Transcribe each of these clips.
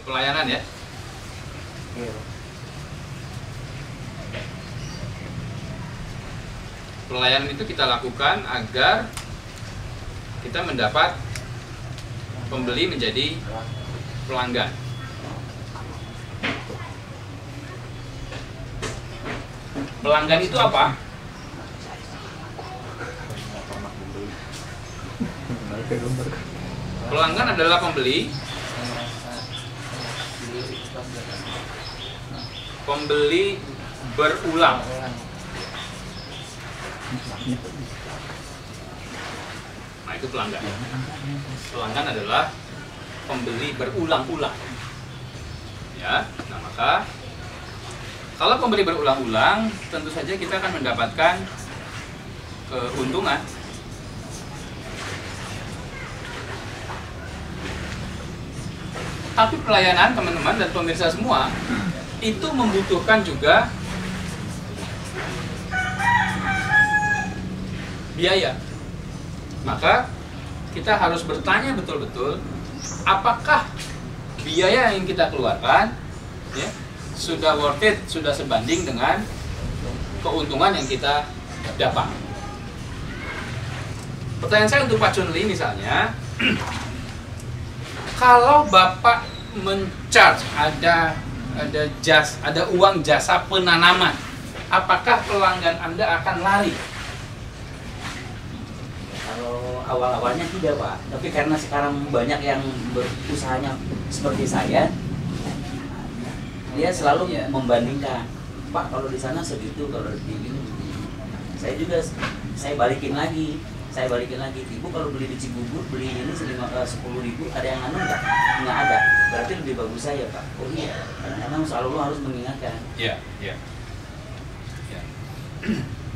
pelayanan ya. Pelayanan itu kita lakukan agar kita mendapat pembeli menjadi pelanggan. Pelanggan itu apa? Pelanggan adalah pembeli berulang. Nah, itu pelanggan. Pelanggan adalah pembeli berulang-ulang. Ya, nah maka kalau pembeli berulang-ulang, tentu saja kita akan mendapatkan keuntungan. Tapi pelayanan teman-teman dan pemirsa semua itu membutuhkan juga biaya. Maka kita harus bertanya betul-betul, apakah biaya yang kita keluarkan ya, sudah worth it, sudah sebanding dengan keuntungan yang kita dapat. Pertanyaan saya untuk Pak Chunli misalnya, kalau Bapak men-charge ada uang jasa penanaman, apakah pelanggan Anda akan lari? Kalau awal-awalnya tidak, Pak. Tapi karena sekarang banyak yang berusahanya seperti saya, dia selalu membandingkan. Pak, kalau di sana segitu, kalau di sini. Saya juga, saya balikin lagi. Ibu kalau beli di Cibubur, beli ini 10.000, ada yang anu nggak? Nggak ada. Berarti lebih bagus saya, Pak. Oh iya, karena selalu harus mengingatkan. Iya.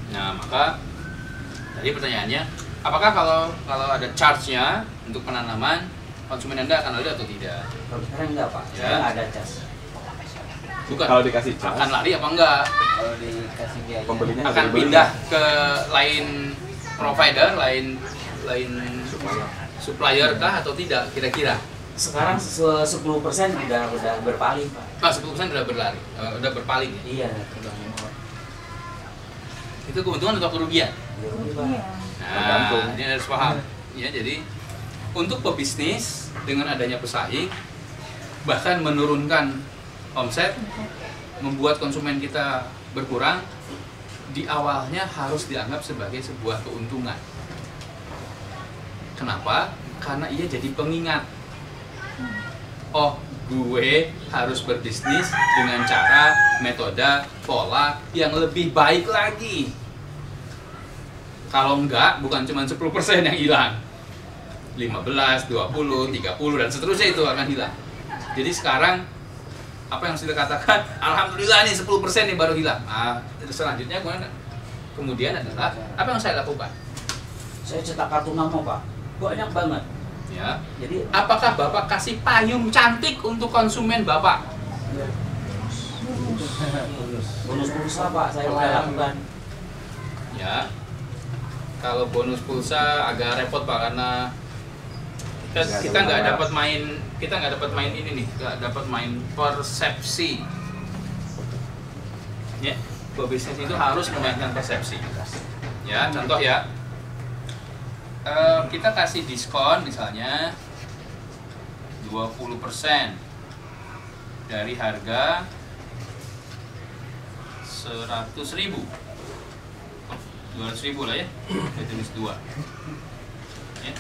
Nah, maka tadi pertanyaannya, apakah kalau ada charge-nya untuk penanaman, konsumen Anda akan lari atau tidak? Kalau sekarang enggak, Pak. Ya. Sekarang ada cas. Bukan. Kalau dikasih charge, Akan lari apa enggak? Kalau dikasih biaya. Pembelinya Akan pindah ke lain provider, lain supplier kah atau tidak kira-kira? Sekarang 10% udah berpaling, Pak. Nah, 10% udah berlari, udah berpaling ya? Iya, Bang. Itu keuntungan atau kerugian? Iya. Nah, Tergantung. ini harus paham. Ya, jadi untuk pebisnis dengan adanya pesaing, bahkan menurunkan omset, membuat konsumen kita berkurang, di awalnya harus dianggap sebagai sebuah keuntungan. Kenapa? Karena ia jadi pengingat. Oh, gue harus berbisnis dengan cara, metode, pola yang lebih baik lagi. Kalau enggak, bukan cuma 10% yang hilang. 15, 20, 30, dan seterusnya itu akan hilang. Jadi sekarang, apa yang sudah katakan, alhamdulillah nih 10% nih baru hilang. Nah, selanjutnya kemudian adalah, apa yang saya lakukan? Saya cetak kartu nama, Pak. Banyak banget. Ya. Jadi Apakah Bapak kasih payung cantik untuk konsumen Bapak? bonus pulsa, Pak, saya udah lakukan. Ya. Kalau bonus pulsa agak repot Pak, karena kita nggak dapat main ini nih, nggak dapat main persepsi. Ya, bisnis itu harus memainkan persepsi. Ya, contoh ya, kita kasih diskon misalnya 20% dari harga 100.000, 200.000 lah ya, jenis 2. Ya,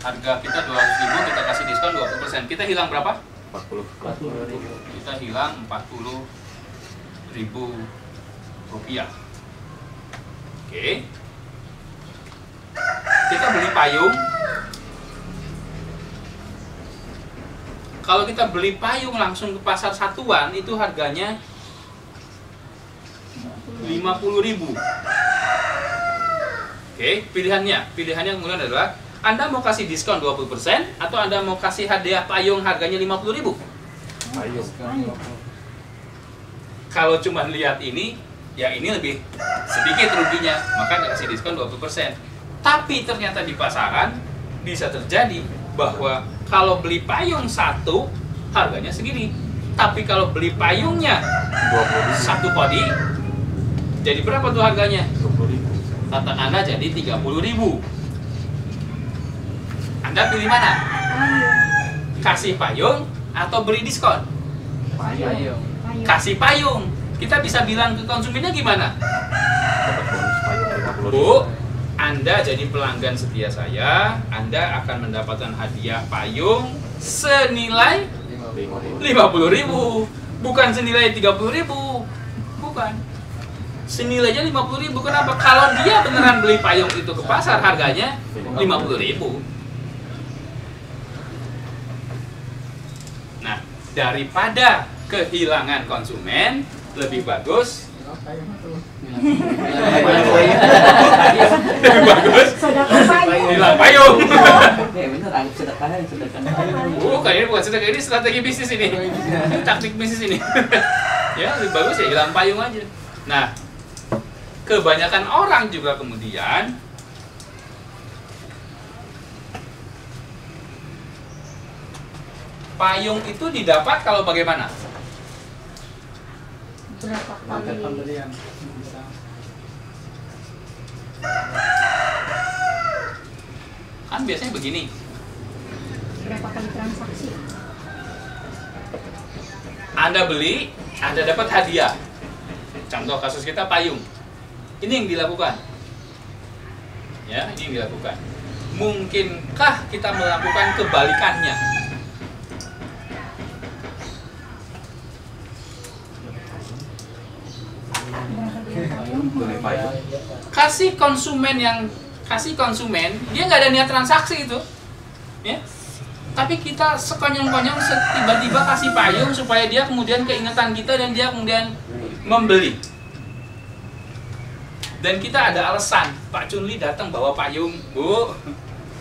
harga kita 200.000, kita kasih diskon 20%, kita hilang berapa? 40.000. Kita hilang 40.000 rupiah. Oke. Kita beli payung. Kalau kita beli payung langsung ke pasar satuan, itu harganya 50.000. Oke, pilihannya kemudian adalah Anda mau kasih diskon 20% atau Anda mau kasih hadiah payung harganya 50.000? Payung. Kalau cuma lihat ini, ya ini lebih sedikit ruginya, maka kasih diskon 20%. Tapi ternyata di pasaran bisa terjadi bahwa kalau beli payung satu harganya segini. Tapi kalau beli payungnya 20.000. satu kodi, jadi berapa tuh harganya? 20.000. Katakanlah jadi 30.000. Anda pilih mana? Kasih payung atau beri diskon? Payung. Kasih payung. Kita bisa bilang ke konsumennya gimana? Dapat bonus payung 50.000. Bu, Anda jadi pelanggan setia saya, Anda akan mendapatkan hadiah payung senilai 5.000. 50.000, bukan senilai 30.000. Bukan. Senilainya 50.000. Kenapa? Kalau dia beneran beli payung itu ke pasar harganya 50.000. Nah, daripada kehilangan konsumen, lebih bagus lebih bagus Sedekah payung. hilang payung. Bener, anggap sedekah. Bukan, ini bukan sedekah, ini strategi bisnis ini. Ini taktik bisnis ini. Ya, lebih bagus ya hilang payung aja. Nah, kebanyakan orang juga kemudian payung itu didapat kalau bagaimana? Berapa Market kali? pembelian. Kan biasanya begini. Berapa kali transaksi? Anda beli, Anda dapat hadiah. Contoh kasus kita payung. Ini yang dilakukan. Ya, ini yang dilakukan. Mungkinkah kita melakukan kebalikannya? Beli payung. Kasih konsumen dia nggak ada niat transaksi itu, ya. Tapi kita sekonyong-konyong tiba-tiba kasih payung supaya dia kemudian keingetan kita dan dia kemudian membeli. Dan kita ada alasan, Pak Chunli datang bawa payung, Bu.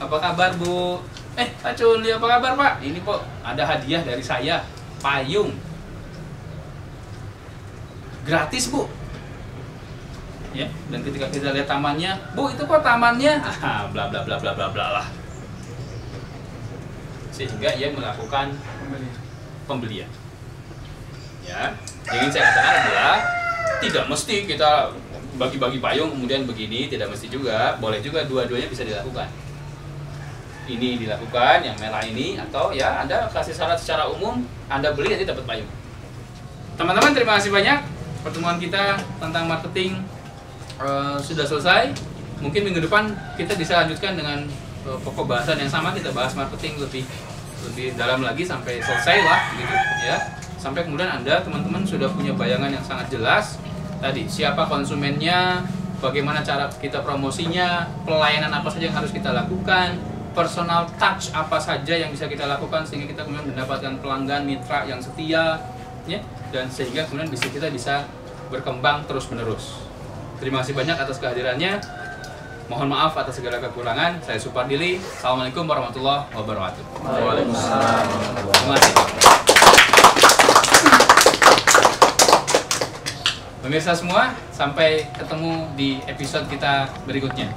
Apa kabar, Bu? Pak Chunli apa kabar, Pak? Ini kok ada hadiah dari saya, payung. Gratis, Bu. Ya, dan ketika kita lihat tamannya, Bu, itu kok tamannya? Bla bla bla bla bla bla lah. Sehingga ia melakukan pembelian. Ya, yang ingin saya katakan adalah tidak mesti kita bagi-bagi payung kemudian begini, tidak mesti juga, boleh juga dua-duanya bisa dilakukan. Ini dilakukan, yang merah ini, atau ya Anda kasih syarat secara umum, Anda beli nanti dapat payung. Teman-teman, terima kasih banyak. Pertemuan kita tentang marketing sudah selesai. Mungkin minggu depan kita bisa lanjutkan dengan pokok bahasan yang sama, kita bahas marketing lebih dalam lagi sampai selesai lah gitu ya. Sampai kemudian Anda teman-teman sudah punya bayangan yang sangat jelas tadi, siapa konsumennya, bagaimana cara kita promosinya, pelayanan apa saja yang harus kita lakukan, personal touch apa saja yang bisa kita lakukan sehingga kita kemudian mendapatkan pelanggan mitra yang setia ya, dan sehingga kemudian kita bisa berkembang terus-menerus. Terima kasih banyak atas kehadirannya. Mohon maaf atas segala kekurangan. Saya Supardili. Assalamualaikum warahmatullahi wabarakatuh. Waalaikumsalam. Terima kasih. Pemirsa semua, sampai ketemu di episode kita berikutnya.